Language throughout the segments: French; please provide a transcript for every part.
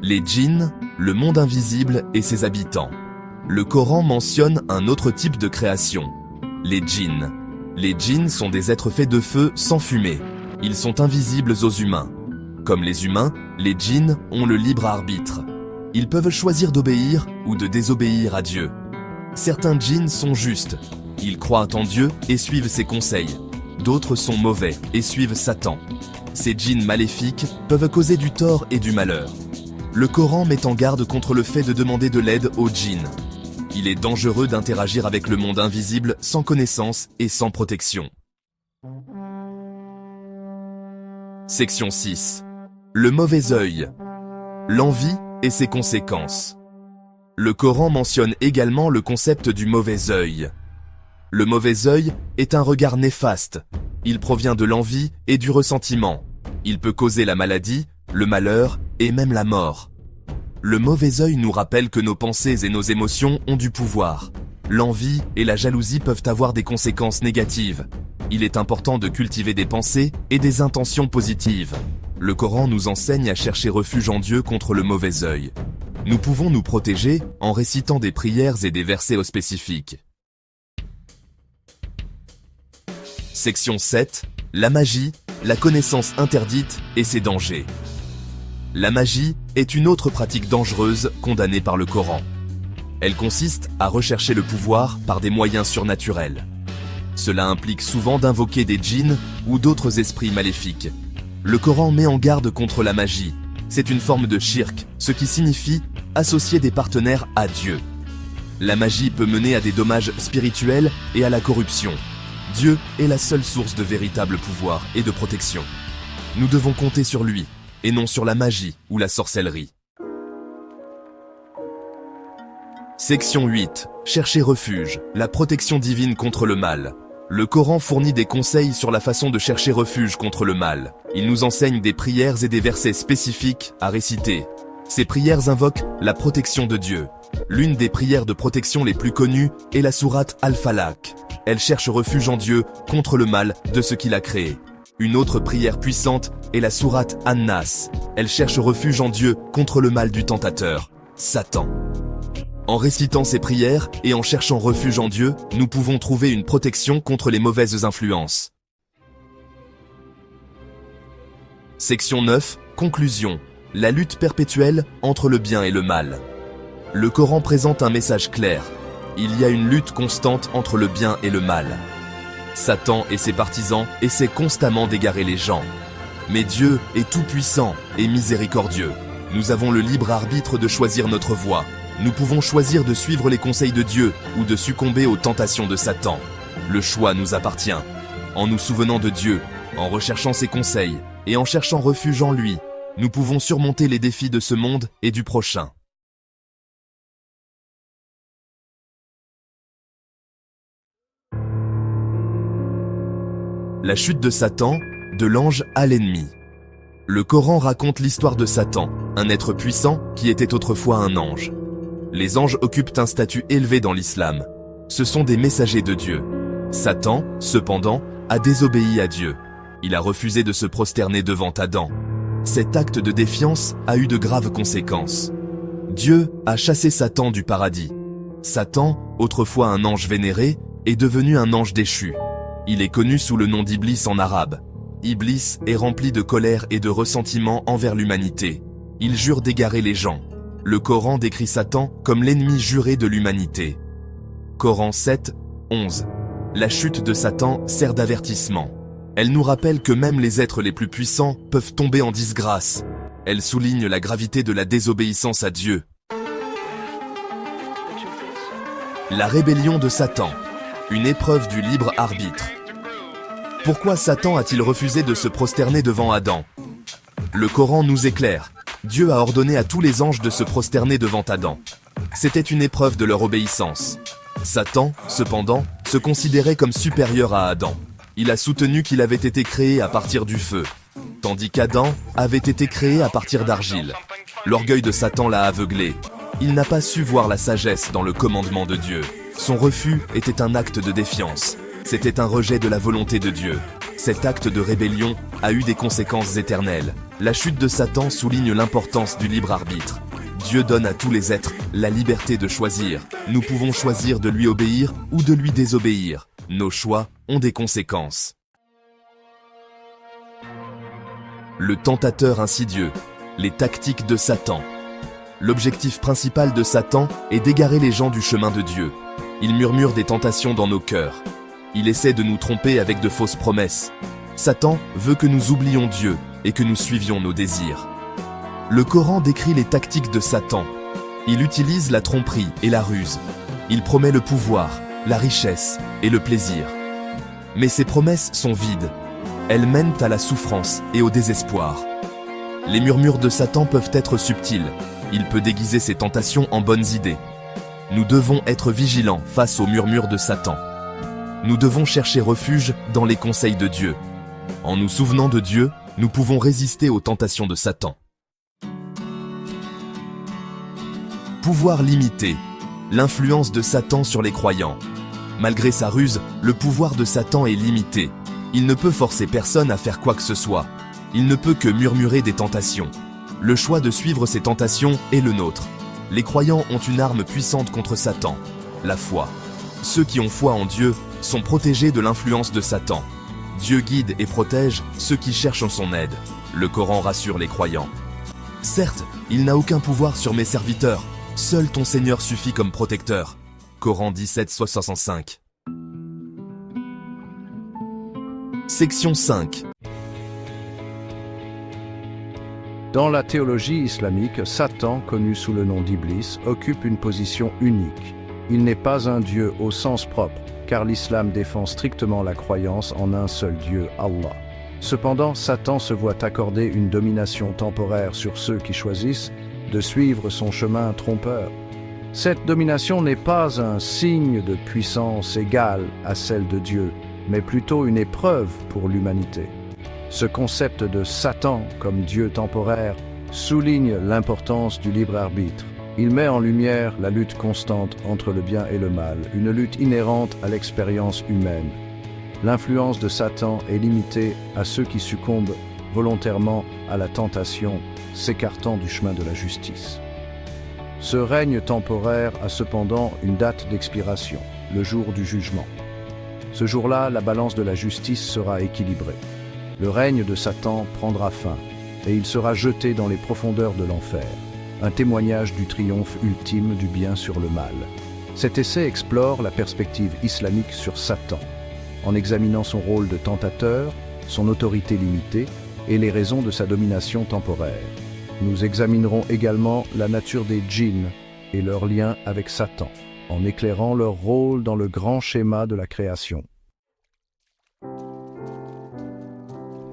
Les djinns, le monde invisible et ses habitants. Le Coran mentionne un autre type de création, les djinns. Les djinns sont des êtres faits de feu sans fumée. Ils sont invisibles aux humains. Comme les humains, les djinns ont le libre arbitre. Ils peuvent choisir d'obéir ou de désobéir à Dieu. Certains djinns sont justes. Ils croient en Dieu et suivent ses conseils. D'autres sont mauvais et suivent Satan. Ces djinns maléfiques peuvent causer du tort et du malheur. Le Coran met en garde contre le fait de demander de l'aide aux djinns. Il est dangereux d'interagir avec le monde invisible sans connaissance et sans protection. Section 6. Le mauvais œil. L'envie et ses conséquences. Le Coran mentionne également le concept du mauvais œil. Le mauvais œil est un regard néfaste. Il provient de l'envie et du ressentiment. Il peut causer la maladie, le malheur et même la mort. Le mauvais œil nous rappelle que nos pensées et nos émotions ont du pouvoir. L'envie et la jalousie peuvent avoir des conséquences négatives. Il est important de cultiver des pensées et des intentions positives. Le Coran nous enseigne à chercher refuge en Dieu contre le mauvais œil. Nous pouvons nous protéger en récitant des prières et des versets spécifiques. Section 7. La magie, la connaissance interdite et ses dangers. La magie est une autre pratique dangereuse condamnée par le Coran. Elle consiste à rechercher le pouvoir par des moyens surnaturels. Cela implique souvent d'invoquer des djinns ou d'autres esprits maléfiques. Le Coran met en garde contre la magie. C'est une forme de shirk, ce qui signifie associer des partenaires à Dieu. La magie peut mener à des dommages spirituels et à la corruption. Dieu est la seule source de véritable pouvoir et de protection. Nous devons compter sur lui, et non sur la magie ou la sorcellerie. Section 8. Chercher refuge, la protection divine contre le mal. Le Coran fournit des conseils sur la façon de chercher refuge contre le mal. Il nous enseigne des prières et des versets spécifiques à réciter. Ces prières invoquent la protection de Dieu. L'une des prières de protection les plus connues est la sourate Al-Falaq. Elle cherche refuge en Dieu contre le mal de ce qu'il a créé. Une autre prière puissante est la sourate An-Nas. Elle cherche refuge en Dieu contre le mal du tentateur, Satan. En récitant ces prières et en cherchant refuge en Dieu, nous pouvons trouver une protection contre les mauvaises influences. Section 9. Conclusion. La lutte perpétuelle entre le bien et le mal. Le Coran présente un message clair. Il y a une lutte constante entre le bien et le mal. Satan et ses partisans essaient constamment d'égarer les gens. Mais Dieu est tout-puissant et miséricordieux. Nous avons le libre arbitre de choisir notre voie. Nous pouvons choisir de suivre les conseils de Dieu ou de succomber aux tentations de Satan. Le choix nous appartient. En nous souvenant de Dieu, en recherchant ses conseils et en cherchant refuge en lui, nous pouvons surmonter les défis de ce monde et du prochain. La chute de Satan, de l'ange à l'ennemi. Le Coran raconte l'histoire de Satan, un être puissant qui était autrefois un ange. Les anges occupent un statut élevé dans l'islam. Ce sont des messagers de Dieu. Satan, cependant, a désobéi à Dieu. Il a refusé de se prosterner devant Adam. Cet acte de défiance a eu de graves conséquences. Dieu a chassé Satan du paradis. Satan, autrefois un ange vénéré, est devenu un ange déchu. Il est connu sous le nom d'Iblis en arabe. Iblis est rempli de colère et de ressentiment envers l'humanité. Il jure d'égarer les gens. Le Coran décrit Satan comme l'ennemi juré de l'humanité. Coran 7, 11. La chute de Satan sert d'avertissement. Elle nous rappelle que même les êtres les plus puissants peuvent tomber en disgrâce. Elle souligne la gravité de la désobéissance à Dieu. La rébellion de Satan. Une épreuve du libre arbitre. Pourquoi Satan a-t-il refusé de se prosterner devant Adam? Le Coran nous éclaire. Dieu a ordonné à tous les anges de se prosterner devant Adam. C'était une épreuve de leur obéissance. Satan, cependant, se considérait comme supérieur à Adam. Il a soutenu qu'il avait été créé à partir du feu, tandis qu'Adam avait été créé à partir d'argile. L'orgueil de Satan l'a aveuglé. Il n'a pas su voir la sagesse dans le commandement de Dieu. Son refus était un acte de défiance. C'était un rejet de la volonté de Dieu. Cet acte de rébellion a eu des conséquences éternelles. La chute de Satan souligne l'importance du libre arbitre. Dieu donne à tous les êtres la liberté de choisir. Nous pouvons choisir de lui obéir ou de lui désobéir. Nos choix ont des conséquences. Le tentateur insidieux, les tactiques de Satan. L'objectif principal de Satan est d'égarer les gens du chemin de Dieu. Il murmure des tentations dans nos cœurs. Il essaie de nous tromper avec de fausses promesses. Satan veut que nous oublions Dieu et que nous suivions nos désirs. Le Coran décrit les tactiques de Satan. Il utilise la tromperie et la ruse. Il promet le pouvoir, la richesse et le plaisir. Mais ces promesses sont vides. Elles mènent à la souffrance et au désespoir. Les murmures de Satan peuvent être subtils. Il peut déguiser ses tentations en bonnes idées. Nous devons être vigilants face aux murmures de Satan. Nous devons chercher refuge dans les conseils de Dieu. En nous souvenant de Dieu, nous pouvons résister aux tentations de Satan. Pouvoir limité. L'influence de Satan sur les croyants. Malgré sa ruse, le pouvoir de Satan est limité. Il ne peut forcer personne à faire quoi que ce soit. Il ne peut que murmurer des tentations. Le choix de suivre ces tentations est le nôtre. Les croyants ont une arme puissante contre Satan, la foi. Ceux qui ont foi en Dieu sont protégés de l'influence de Satan. Dieu guide et protège ceux qui cherchent son aide. Le Coran rassure les croyants. Certes, il n'a aucun pouvoir sur mes serviteurs. Seul ton Seigneur suffit comme protecteur. Coran 17:65. Section 5. Dans la théologie islamique, Satan, connu sous le nom d'Iblis, occupe une position unique. Il n'est pas un Dieu au sens propre, car l'islam défend strictement la croyance en un seul Dieu, Allah. Cependant, Satan se voit accorder une domination temporaire sur ceux qui choisissent de suivre son chemin trompeur. Cette domination n'est pas un signe de puissance égale à celle de Dieu, mais plutôt une épreuve pour l'humanité. Ce concept de Satan comme Dieu temporaire souligne l'importance du libre arbitre. Il met en lumière la lutte constante entre le bien et le mal, une lutte inhérente à l'expérience humaine. L'influence de Satan est limitée à ceux qui succombent volontairement à la tentation, s'écartant du chemin de la justice. Ce règne temporaire a cependant une date d'expiration, le jour du jugement. Ce jour-là, la balance de la justice sera équilibrée. Le règne de Satan prendra fin, et il sera jeté dans les profondeurs de l'enfer, un témoignage du triomphe ultime du bien sur le mal. Cet essai explore la perspective islamique sur Satan, en examinant son rôle de tentateur, son autorité limitée et les raisons de sa domination temporaire. Nous examinerons également la nature des djinns et leur lien avec Satan, en éclairant leur rôle dans le grand schéma de la création.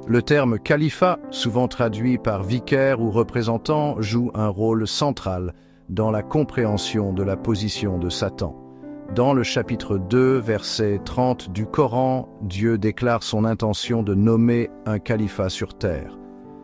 Le terme califat, souvent traduit par vicaire ou représentant, joue un rôle central dans la compréhension de la position de Satan. Dans le chapitre 2, verset 30 du Coran, Dieu déclare son intention de nommer un califat sur terre.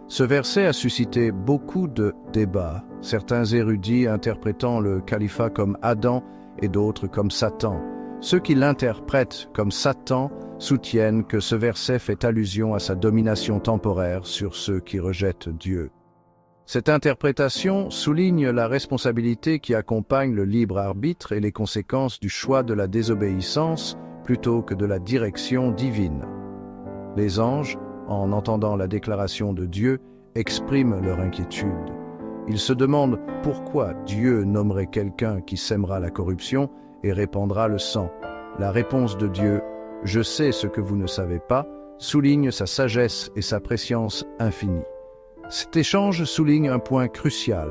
Ce verset a suscité beaucoup de débats, certains érudits interprétant le califat comme Adam et d'autres comme Satan. Ceux qui l'interprètent comme Satan soutiennent que ce verset fait allusion à sa domination temporaire sur ceux qui rejettent Dieu. Cette interprétation souligne la responsabilité qui accompagne le libre arbitre et les conséquences du choix de la désobéissance plutôt que de la direction divine. Les anges, en entendant la déclaration de Dieu, expriment leur inquiétude. Ils se demandent pourquoi Dieu nommerait quelqu'un qui sèmera la corruption et répandra le sang. La réponse de Dieu, « Je sais ce que vous ne savez pas », souligne sa sagesse et sa prescience infinie. Cet échange souligne un point crucial.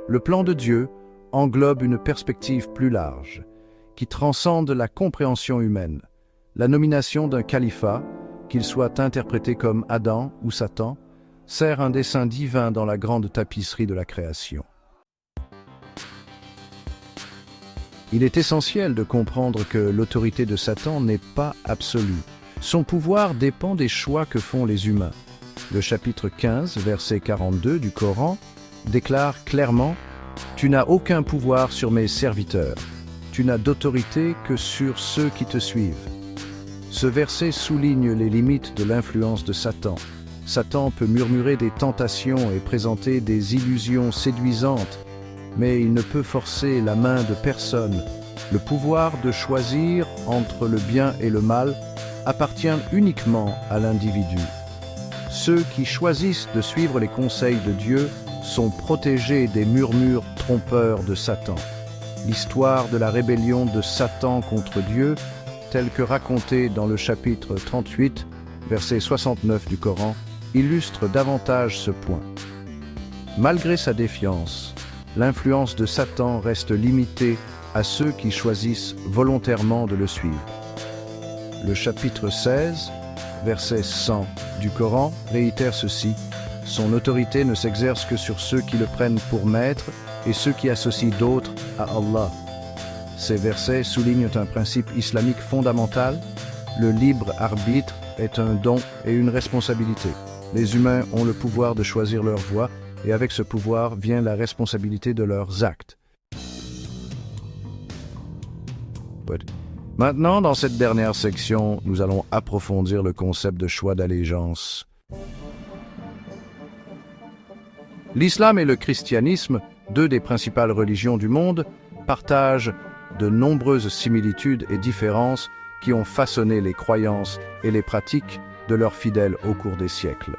Le plan de Dieu englobe une perspective plus large, qui transcende la compréhension humaine. La nomination d'un califat, qu'il soit interprété comme Adam ou Satan, sert un dessein divin dans la grande tapisserie de la création. Il est essentiel de comprendre que l'autorité de Satan n'est pas absolue. Son pouvoir dépend des choix que font les humains. Le chapitre 15, verset 42 du Coran, déclare clairement « Tu n'as aucun pouvoir sur mes serviteurs. Tu n'as d'autorité que sur ceux qui te suivent. » Ce verset souligne les limites de l'influence de Satan. Satan peut murmurer des tentations et présenter des illusions séduisantes, mais il ne peut forcer la main de personne. Le pouvoir de choisir entre le bien et le mal appartient uniquement à l'individu. Ceux qui choisissent de suivre les conseils de Dieu sont protégés des murmures trompeurs de Satan. L'histoire de la rébellion de Satan contre Dieu, telle que racontée dans le chapitre 38, verset 69 du Coran, illustre davantage ce point. Malgré sa défiance, l'influence de Satan reste limitée à ceux qui choisissent volontairement de le suivre. Le chapitre 16, verset 100 du Coran réitère ceci: « Son autorité ne s'exerce que sur ceux qui le prennent pour maître et ceux qui associent d'autres à Allah. » Ces versets soulignent un principe islamique fondamental: le libre arbitre est un don et une responsabilité. Les humains ont le pouvoir de choisir leur voie, et avec ce pouvoir vient la responsabilité de leurs actes. Maintenant, dans cette dernière section, nous allons approfondir le concept de choix d'allégeance. L'islam et le christianisme, deux des principales religions du monde, partagent de nombreuses similitudes et différences qui ont façonné les croyances et les pratiques de leurs fidèles au cours des siècles.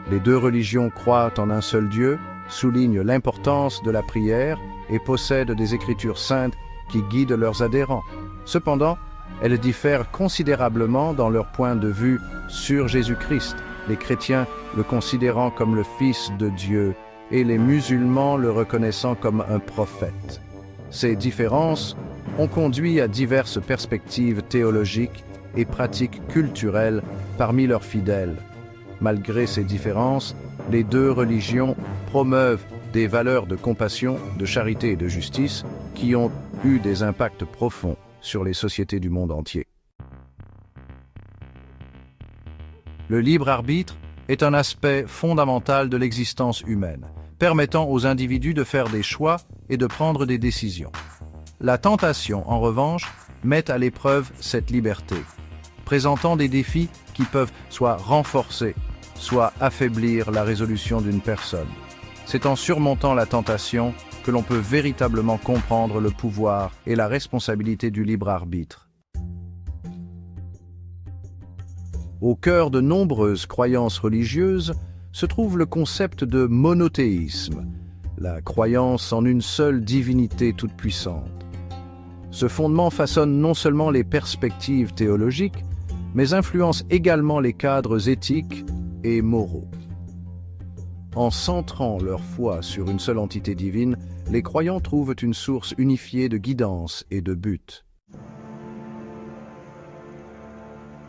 Les deux religions croient en un seul Dieu, soulignent l'importance de la prière et possèdent des écritures saintes qui guident leurs adhérents. Cependant, elles diffèrent considérablement dans leur point de vue sur Jésus-Christ, les chrétiens le considérant comme le Fils de Dieu et les musulmans le reconnaissant comme un prophète. Ces différences ont conduit à diverses perspectives théologiques et pratiques culturelles parmi leurs fidèles. Malgré ces différences, les deux religions promeuvent des valeurs de compassion, de charité et de justice qui ont eu des impacts profonds sur les sociétés du monde entier. Le libre arbitre est un aspect fondamental de l'existence humaine, permettant aux individus de faire des choix et de prendre des décisions. La tentation, en revanche, met à l'épreuve cette liberté, présentant des défis qui peuvent soit renforcer, soit affaiblir la résolution d'une personne. C'est en surmontant la tentation que l'on peut véritablement comprendre le pouvoir et la responsabilité du libre arbitre. Au cœur de nombreuses croyances religieuses se trouve le concept de monothéisme, la croyance en une seule divinité toute-puissante. Ce fondement façonne non seulement les perspectives théologiques, mais influence également les cadres éthiques et moraux. En centrant leur foi sur une seule entité divine, les croyants trouvent une source unifiée de guidance et de but.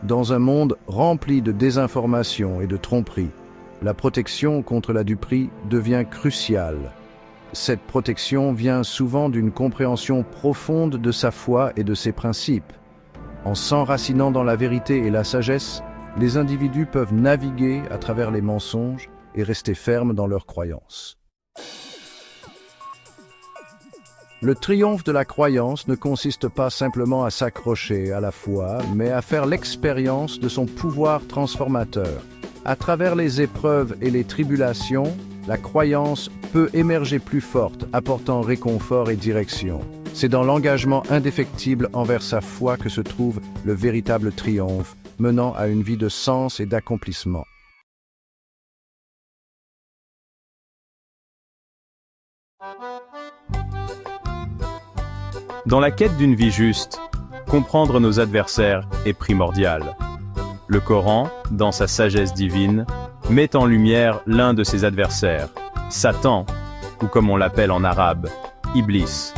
Dans un monde rempli de désinformation et de tromperie, la protection contre la duperie devient cruciale. Cette protection vient souvent d'une compréhension profonde de sa foi et de ses principes. En s'enracinant dans la vérité et la sagesse, les individus peuvent naviguer à travers les mensonges et rester fermes dans leurs croyances. Le triomphe de la croyance ne consiste pas simplement à s'accrocher à la foi, mais à faire l'expérience de son pouvoir transformateur. À travers les épreuves et les tribulations, la croyance peut émerger plus forte, apportant réconfort et direction. C'est dans l'engagement indéfectible envers sa foi que se trouve le véritable triomphe, menant à une vie de sens et d'accomplissement. Dans la quête d'une vie juste, comprendre nos adversaires est primordial. Le Coran, dans sa sagesse divine, met en lumière l'un de ses adversaires, Satan, ou comme on l'appelle en arabe, Iblis.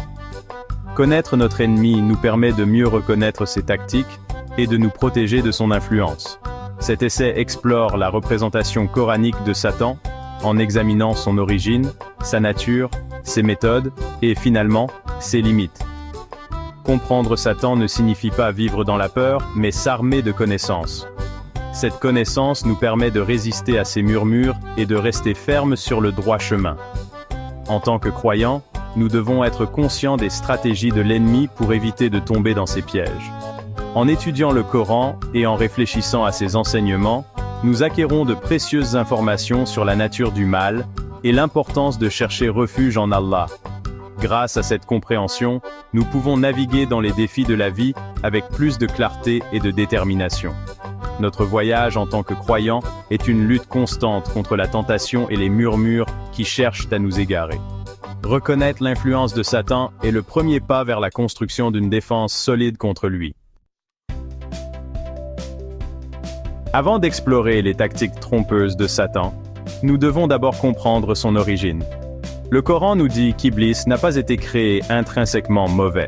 Connaître notre ennemi nous permet de mieux reconnaître ses tactiques et de nous protéger de son influence. Cet essai explore la représentation coranique de Satan en examinant son origine, sa nature, ses méthodes et finalement ses limites. Comprendre Satan ne signifie pas vivre dans la peur, mais s'armer de connaissances. Cette connaissance nous permet de résister à ses murmures et de rester fermes sur le droit chemin. En tant que croyants, nous devons être conscients des stratégies de l'ennemi pour éviter de tomber dans ses pièges. En étudiant le Coran et en réfléchissant à ses enseignements, nous acquérons de précieuses informations sur la nature du mal et l'importance de chercher refuge en Allah. Grâce à cette compréhension, nous pouvons naviguer dans les défis de la vie avec plus de clarté et de détermination. Notre voyage en tant que croyants est une lutte constante contre la tentation et les murmures qui cherchent à nous égarer. Reconnaître l'influence de Satan est le premier pas vers la construction d'une défense solide contre lui. Avant d'explorer les tactiques trompeuses de Satan, nous devons d'abord comprendre son origine. Le Coran nous dit qu'Iblis n'a pas été créé intrinsèquement mauvais.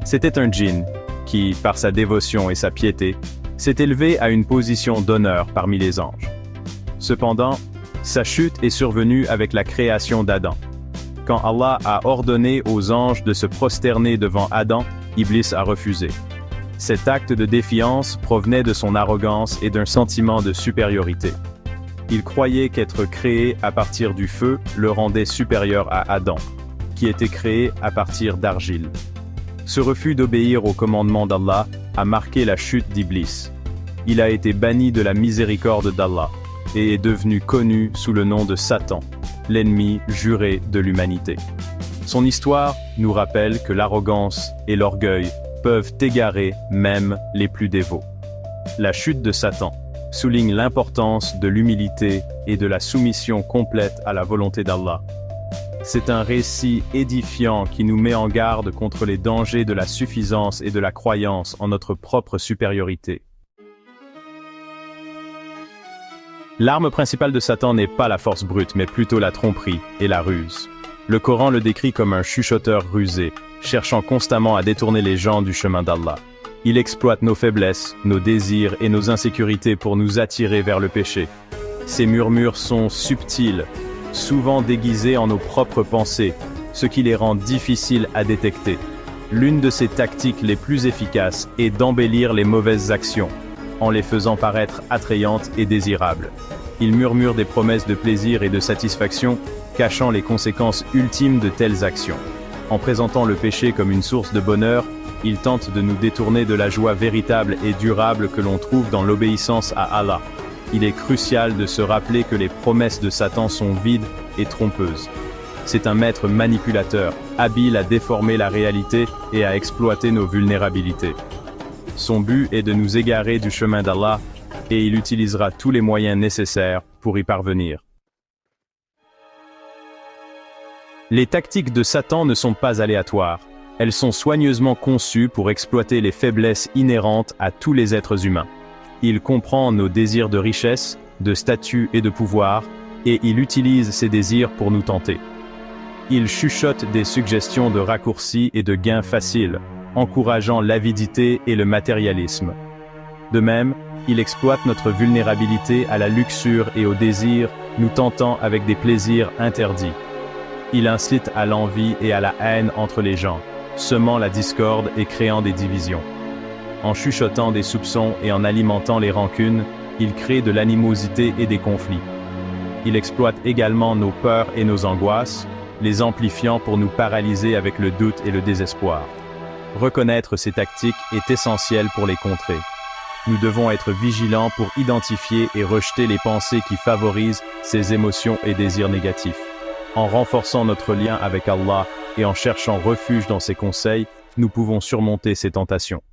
C'était un djinn qui, par sa dévotion et sa piété, s'est élevé à une position d'honneur parmi les anges. Cependant, sa chute est survenue avec la création d'Adam. Quand Allah a ordonné aux anges de se prosterner devant Adam, Iblis a refusé. Cet acte de défiance provenait de son arrogance et d'un sentiment de supériorité. Il croyait qu'être créé à partir du feu le rendait supérieur à Adam, qui était créé à partir d'argile. Ce refus d'obéir au commandement d'Allah a marqué la chute d'Iblis. Il a été banni de la miséricorde d'Allah et est devenu connu sous le nom de Satan, l'ennemi juré de l'humanité. Son histoire nous rappelle que l'arrogance et l'orgueil peuvent égarer même les plus dévots. La chute de Satan souligne l'importance de l'humilité et de la soumission complète à la volonté d'Allah. C'est un récit édifiant qui nous met en garde contre les dangers de la suffisance et de la croyance en notre propre supériorité. L'arme principale de Satan n'est pas la force brute, mais plutôt la tromperie et la ruse. Le Coran le décrit comme un chuchoteur rusé, cherchant constamment à détourner les gens du chemin d'Allah. Il exploite nos faiblesses, nos désirs et nos insécurités pour nous attirer vers le péché. Ses murmures sont subtils, souvent déguisés en nos propres pensées, ce qui les rend difficiles à détecter. L'une de ses tactiques les plus efficaces est d'embellir les mauvaises actions, en les faisant paraître attrayantes et désirables. Il murmure des promesses de plaisir et de satisfaction, cachant les conséquences ultimes de telles actions. En présentant le péché comme une source de bonheur, il tente de nous détourner de la joie véritable et durable que l'on trouve dans l'obéissance à Allah. Il est crucial de se rappeler que les promesses de Satan sont vides et trompeuses. C'est un maître manipulateur, habile à déformer la réalité et à exploiter nos vulnérabilités. Son but est de nous égarer du chemin d'Allah, et il utilisera tous les moyens nécessaires pour y parvenir. Les tactiques de Satan ne sont pas aléatoires. Elles sont soigneusement conçues pour exploiter les faiblesses inhérentes à tous les êtres humains. Il comprend nos désirs de richesse, de statut et de pouvoir, et il utilise ces désirs pour nous tenter. Il chuchote des suggestions de raccourcis et de gains faciles, encourageant l'avidité et le matérialisme. De même, il exploite notre vulnérabilité à la luxure et au désir, nous tentant avec des plaisirs interdits. Il incite à l'envie et à la haine entre les gens, semant la discorde et créant des divisions. En chuchotant des soupçons et en alimentant les rancunes, il crée de l'animosité et des conflits. Il exploite également nos peurs et nos angoisses, les amplifiant pour nous paralyser avec le doute et le désespoir. Reconnaître ces tactiques est essentiel pour les contrer. Nous devons être vigilants pour identifier et rejeter les pensées qui favorisent ces émotions et désirs négatifs. En renforçant notre lien avec Allah et en cherchant refuge dans ses conseils, nous pouvons surmonter ces tentations.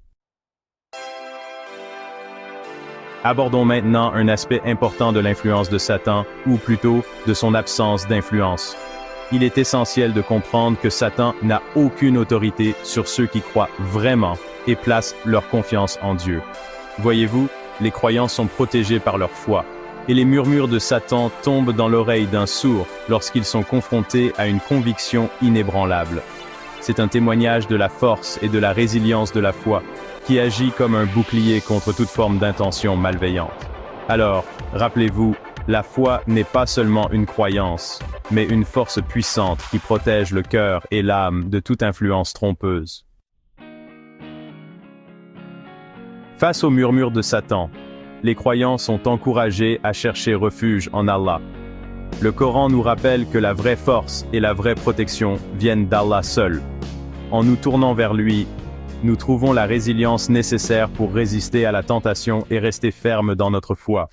Abordons maintenant un aspect important de l'influence de Satan, ou plutôt de son absence d'influence. Il est essentiel de comprendre que Satan n'a aucune autorité sur ceux qui croient vraiment et placent leur confiance en Dieu. Voyez-vous, les croyants sont protégés par leur foi, et les murmures de Satan tombent dans l'oreille d'un sourd lorsqu'ils sont confrontés à une conviction inébranlable. C'est un témoignage de la force et de la résilience de la foi, qui agit comme un bouclier contre toute forme d'intention malveillante. Alors, rappelez-vous, la foi n'est pas seulement une croyance, mais une force puissante qui protège le cœur et l'âme de toute influence trompeuse. Face aux murmures de Satan, les croyants sont encouragés à chercher refuge en Allah. Le Coran nous rappelle que la vraie force et la vraie protection viennent d'Allah seul. En nous tournant vers lui, nous trouvons la résilience nécessaire pour résister à la tentation et rester ferme dans notre foi.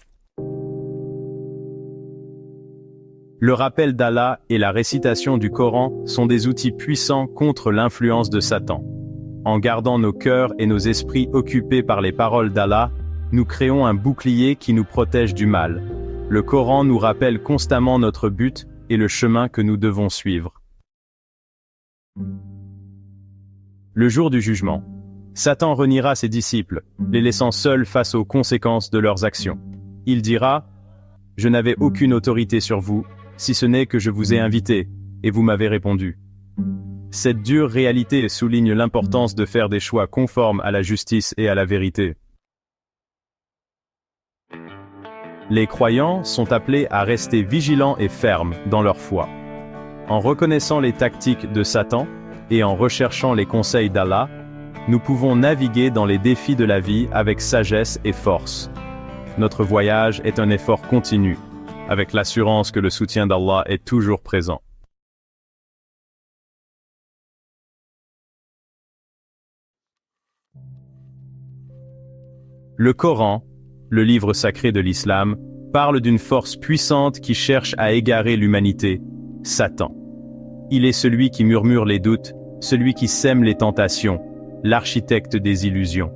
Le rappel d'Allah et la récitation du Coran sont des outils puissants contre l'influence de Satan. En gardant nos cœurs et nos esprits occupés par les paroles d'Allah, nous créons un bouclier qui nous protège du mal. Le Coran nous rappelle constamment notre but et le chemin que nous devons suivre. Le jour du jugement, Satan reniera ses disciples, les laissant seuls face aux conséquences de leurs actions. Il dira « Je n'avais aucune autorité sur vous, si ce n'est que je vous ai invité, et vous m'avez répondu. » Cette dure réalité souligne l'importance de faire des choix conformes à la justice et à la vérité. Les croyants sont appelés à rester vigilants et fermes dans leur foi. En reconnaissant les tactiques de Satan et en recherchant les conseils d'Allah, nous pouvons naviguer dans les défis de la vie avec sagesse et force. Notre voyage est un effort continu, avec l'assurance que le soutien d'Allah est toujours présent. Le Coran, le livre sacré de l'islam, parle d'une force puissante qui cherche à égarer l'humanité, Satan. Il est celui qui murmure les doutes, celui qui sème les tentations, l'architecte des illusions.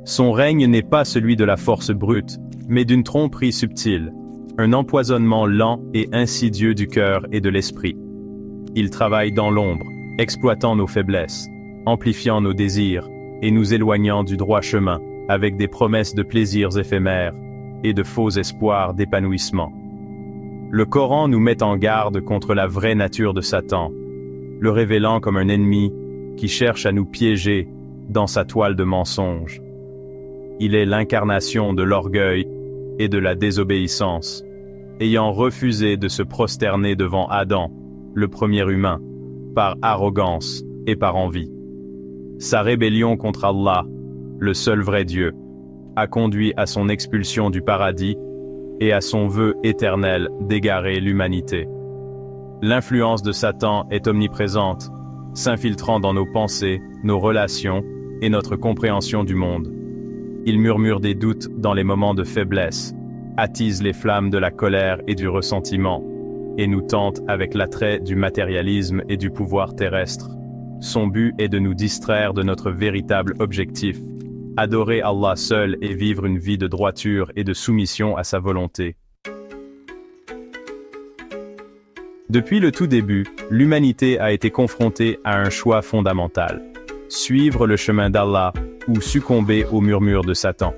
Son règne n'est pas celui de la force brute, mais d'une tromperie subtile, un empoisonnement lent et insidieux du cœur et de l'esprit. Il travaille dans l'ombre, exploitant nos faiblesses, amplifiant nos désirs et nous éloignant du droit chemin, avec des promesses de plaisirs éphémères et de faux espoirs d'épanouissement. Le Coran nous met en garde contre la vraie nature de Satan, le révélant comme un ennemi qui cherche à nous piéger dans sa toile de mensonges. Il est l'incarnation de l'orgueil et de la désobéissance, ayant refusé de se prosterner devant Adam, le premier humain, par arrogance et par envie. Sa rébellion contre Allah, le seul vrai Dieu, a conduit à son expulsion du paradis et à son vœu éternel d'égarer l'humanité. L'influence de Satan est omniprésente, s'infiltrant dans nos pensées, nos relations et notre compréhension du monde. Il murmure des doutes dans les moments de faiblesse, attise les flammes de la colère et du ressentiment, et nous tente avec l'attrait du matérialisme et du pouvoir terrestre. Son but est de nous distraire de notre véritable objectif, adorer Allah seul et vivre une vie de droiture et de soumission à sa volonté. Depuis le tout début, l'humanité a été confrontée à un choix fondamental: suivre le chemin d'Allah ou succomber aux murmures de Satan.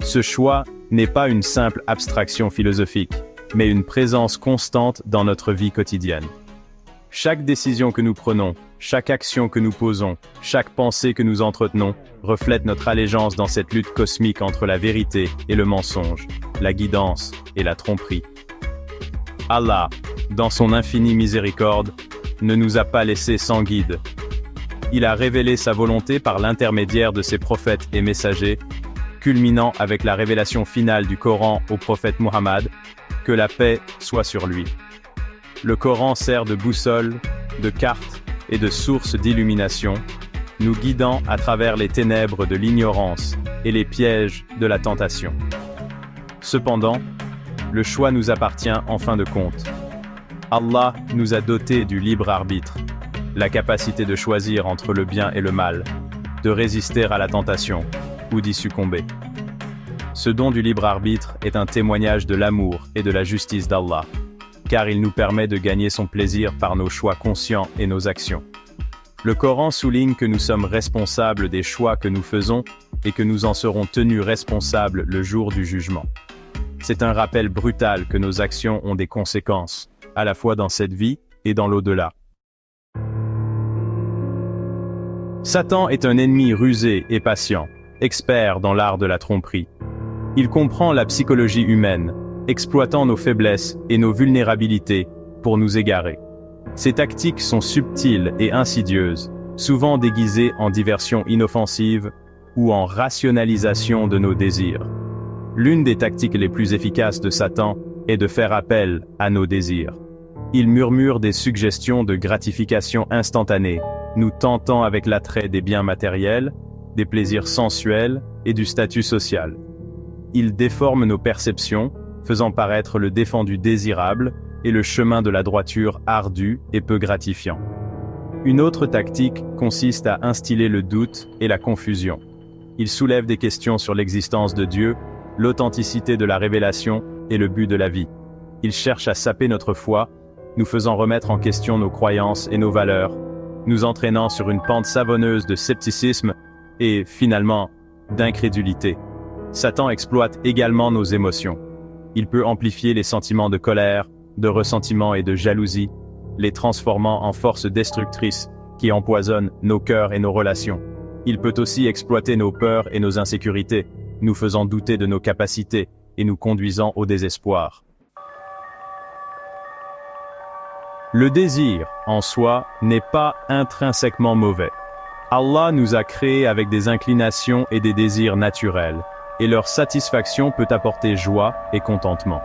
Ce choix n'est pas une simple abstraction philosophique, mais une présence constante dans notre vie quotidienne. Chaque décision que nous prenons, chaque action que nous posons, chaque pensée que nous entretenons, reflète notre allégeance dans cette lutte cosmique entre la vérité et le mensonge, la guidance et la tromperie. Allah, dans son infinie miséricorde, ne nous a pas laissés sans guide. Il a révélé sa volonté par l'intermédiaire de ses prophètes et messagers, culminant avec la révélation finale du Coran au prophète Muhammad, que la paix soit sur lui. Le Coran sert de boussole, de carte et de source d'illumination, nous guidant à travers les ténèbres de l'ignorance et les pièges de la tentation. Cependant, le choix nous appartient en fin de compte. Allah nous a dotés du libre arbitre, la capacité de choisir entre le bien et le mal, de résister à la tentation ou d'y succomber. Ce don du libre arbitre est un témoignage de l'amour et de la justice d'Allah, car il nous permet de gagner son plaisir par nos choix conscients et nos actions. Le Coran souligne que nous sommes responsables des choix que nous faisons et que nous en serons tenus responsables le jour du jugement. C'est un rappel brutal que nos actions ont des conséquences, à la fois dans cette vie et dans l'au-delà. Satan est un ennemi rusé et patient, expert dans l'art de la tromperie. Il comprend la psychologie humaine, exploitant nos faiblesses et nos vulnérabilités pour nous égarer. Ses tactiques sont subtiles et insidieuses, souvent déguisées en diversion inoffensive ou en rationalisation de nos désirs. L'une des tactiques les plus efficaces de Satan est de faire appel à nos désirs. Il murmure des suggestions de gratification instantanée, nous tentant avec l'attrait des biens matériels, des plaisirs sensuels et du statut social. Il déforme nos perceptions, faisant paraître le défendu désirable et le chemin de la droiture ardu et peu gratifiant. Une autre tactique consiste à instiller le doute et la confusion. Il soulève des questions sur l'existence de Dieu, l'authenticité de la révélation et le but de la vie. Il cherche à saper notre foi, nous faisant remettre en question nos croyances et nos valeurs, nous entraînant sur une pente savonneuse de scepticisme et, finalement, d'incrédulité. Satan exploite également nos émotions. Il peut amplifier les sentiments de colère, de ressentiment et de jalousie, les transformant en forces destructrices qui empoisonnent nos cœurs et nos relations. Il peut aussi exploiter nos peurs et nos insécurités, nous faisant douter de nos capacités et nous conduisant au désespoir. Le désir, en soi, n'est pas intrinsèquement mauvais. Allah nous a créés avec des inclinations et des désirs naturels, et leur satisfaction peut apporter joie et contentement.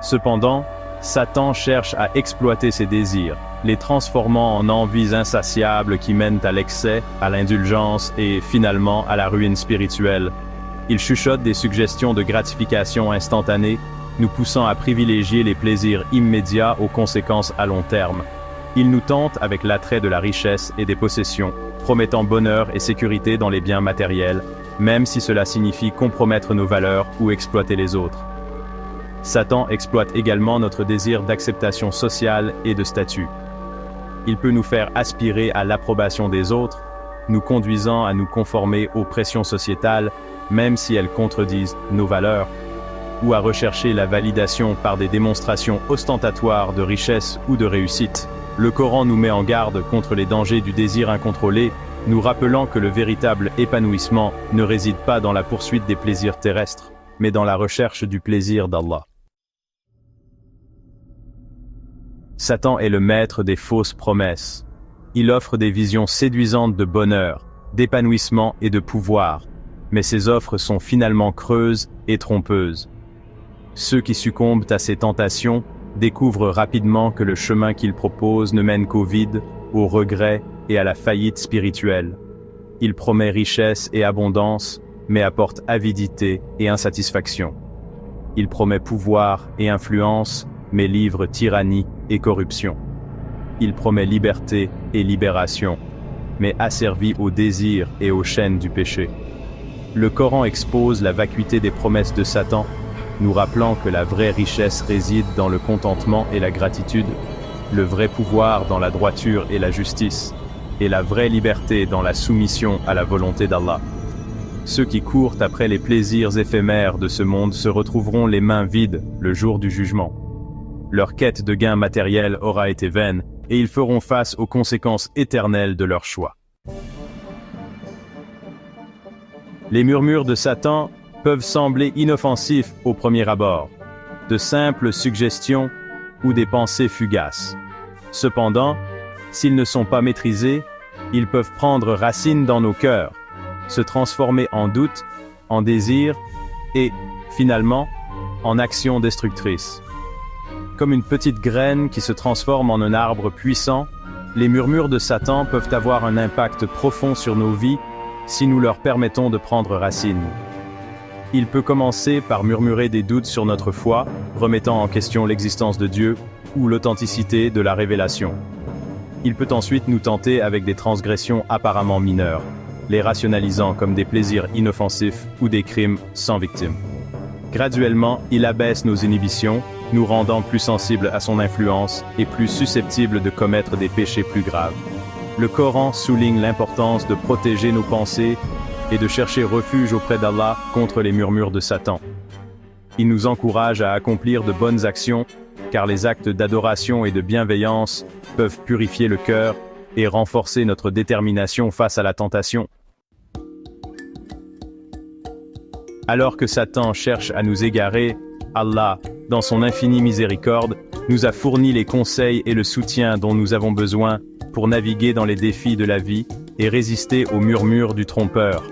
Cependant, Satan cherche à exploiter ces désirs, les transformant en envies insatiables qui mènent à l'excès, à l'indulgence et, finalement, à la ruine spirituelle. Il chuchote des suggestions de gratification instantanée, nous poussant à privilégier les plaisirs immédiats aux conséquences à long terme. Il nous tente avec l'attrait de la richesse et des possessions, promettant bonheur et sécurité dans les biens matériels, même si cela signifie compromettre nos valeurs ou exploiter les autres. Satan exploite également notre désir d'acceptation sociale et de statut. Il peut nous faire aspirer à l'approbation des autres, nous conduisant à nous conformer aux pressions sociétales, même si elles contredisent nos valeurs, ou à rechercher la validation par des démonstrations ostentatoires de richesse ou de réussite. Le Coran nous met en garde contre les dangers du désir incontrôlé, nous rappelant que le véritable épanouissement ne réside pas dans la poursuite des plaisirs terrestres, mais dans la recherche du plaisir d'Allah. Satan est le maître des fausses promesses. Il offre des visions séduisantes de bonheur, d'épanouissement et de pouvoir, mais ces offres sont finalement creuses et trompeuses. Ceux qui succombent à ces tentations découvrent rapidement que le chemin qu'il propose ne mène qu'au vide, au regret et à la faillite spirituelle. Il promet richesse et abondance, mais apporte avidité et insatisfaction. Il promet pouvoir et influence, mais livre tyrannie et corruption. Il promet liberté et libération, mais asservit au désir et aux chaînes du péché. Le Coran expose la vacuité des promesses de Satan, nous rappelant que la vraie richesse réside dans le contentement et la gratitude, le vrai pouvoir dans la droiture et la justice, et la vraie liberté dans la soumission à la volonté d'Allah. Ceux qui courent après les plaisirs éphémères de ce monde se retrouveront les mains vides le jour du jugement. Leur quête de gain matériel aura été vaine, et ils feront face aux conséquences éternelles de leur choix. Les murmures de Satan peuvent sembler inoffensifs au premier abord, de simples suggestions ou des pensées fugaces. Cependant, s'ils ne sont pas maîtrisés, ils peuvent prendre racine dans nos cœurs, se transformer en doute, en désir et, finalement, en action destructrice. Comme une petite graine qui se transforme en un arbre puissant, les murmures de Satan peuvent avoir un impact profond sur nos vies si nous leur permettons de prendre racine. Il peut commencer par murmurer des doutes sur notre foi, remettant en question l'existence de Dieu ou l'authenticité de la révélation. Il peut ensuite nous tenter avec des transgressions apparemment mineures, les rationalisant comme des plaisirs inoffensifs ou des crimes sans victime. Graduellement, il abaisse nos inhibitions, nous rendant plus sensibles à son influence et plus susceptibles de commettre des péchés plus graves. Le Coran souligne l'importance de protéger nos pensées et de chercher refuge auprès d'Allah contre les murmures de Satan. Il nous encourage à accomplir de bonnes actions, car les actes d'adoration et de bienveillance peuvent purifier le cœur et renforcer notre détermination face à la tentation. Alors que Satan cherche à nous égarer, Allah, dans son infinie miséricorde, nous a fourni les conseils et le soutien dont nous avons besoin pour naviguer dans les défis de la vie et résister aux murmures du trompeur.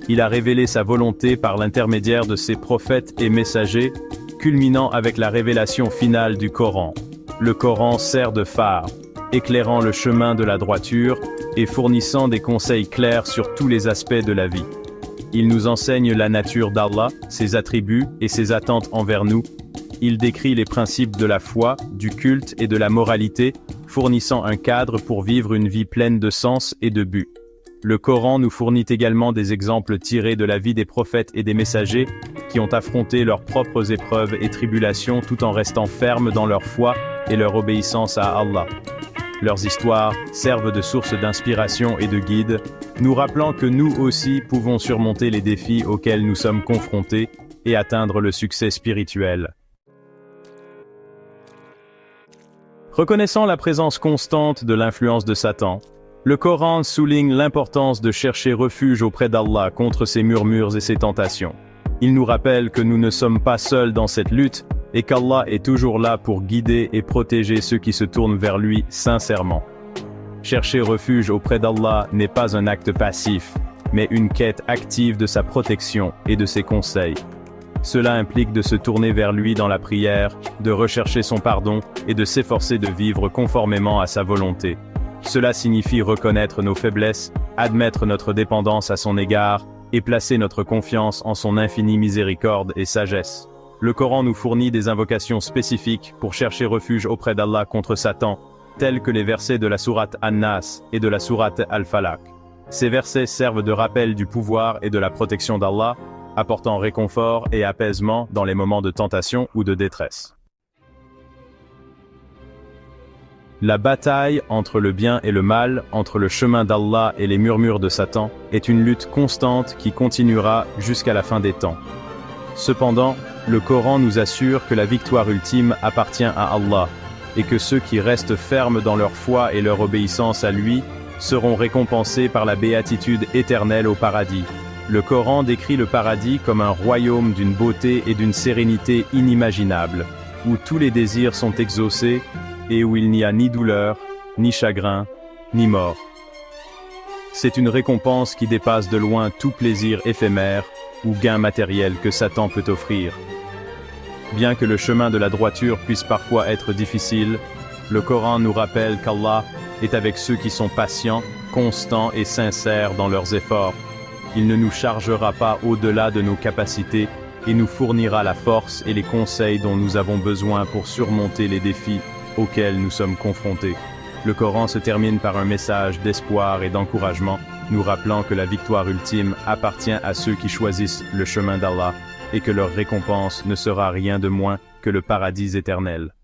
Il a révélé sa volonté par l'intermédiaire de ses prophètes et messagers, culminant avec la révélation finale du Coran. Le Coran sert de phare, éclairant le chemin de la droiture et fournissant des conseils clairs sur tous les aspects de la vie. Il nous enseigne la nature d'Allah, ses attributs et ses attentes envers nous, il décrit les principes de la foi, du culte et de la moralité, fournissant un cadre pour vivre une vie pleine de sens et de but. Le Coran nous fournit également des exemples tirés de la vie des prophètes et des messagers qui ont affronté leurs propres épreuves et tribulations tout en restant fermes dans leur foi et leur obéissance à Allah. Leurs histoires servent de source d'inspiration et de guide, nous rappelant que nous aussi pouvons surmonter les défis auxquels nous sommes confrontés et atteindre le succès spirituel. Reconnaissant la présence constante de l'influence de Satan, le Coran souligne l'importance de chercher refuge auprès d'Allah contre ses murmures et ses tentations. Il nous rappelle que nous ne sommes pas seuls dans cette lutte et qu'Allah est toujours là pour guider et protéger ceux qui se tournent vers lui sincèrement. Chercher refuge auprès d'Allah n'est pas un acte passif, mais une quête active de sa protection et de ses conseils. Cela implique de se tourner vers lui dans la prière, de rechercher son pardon et de s'efforcer de vivre conformément à sa volonté. Cela signifie reconnaître nos faiblesses, admettre notre dépendance à son égard et placer notre confiance en son infinie miséricorde et sagesse. Le Coran nous fournit des invocations spécifiques pour chercher refuge auprès d'Allah contre Satan, tels que les versets de la sourate An-Nas et de la sourate Al-Falaq. Ces versets servent de rappel du pouvoir et de la protection d'Allah, apportant réconfort et apaisement dans les moments de tentation ou de détresse. La bataille entre le bien et le mal, entre le chemin d'Allah et les murmures de Satan, est une lutte constante qui continuera jusqu'à la fin des temps. Cependant, le Coran nous assure que la victoire ultime appartient à Allah, et que ceux qui restent fermes dans leur foi et leur obéissance à lui seront récompensés par la béatitude éternelle au paradis. Le Coran décrit le paradis comme un royaume d'une beauté et d'une sérénité inimaginables, où tous les désirs sont exaucés et où il n'y a ni douleur, ni chagrin, ni mort. C'est une récompense qui dépasse de loin tout plaisir éphémère ou gain matériel que Satan peut offrir. Bien que le chemin de la droiture puisse parfois être difficile, le Coran nous rappelle qu'Allah est avec ceux qui sont patients, constants et sincères dans leurs efforts. Il ne nous chargera pas au-delà de nos capacités et nous fournira la force et les conseils dont nous avons besoin pour surmonter les défis auxquels nous sommes confrontés. Le Coran se termine par un message d'espoir et d'encouragement, nous rappelant que la victoire ultime appartient à ceux qui choisissent le chemin d'Allah et que leur récompense ne sera rien de moins que le paradis éternel.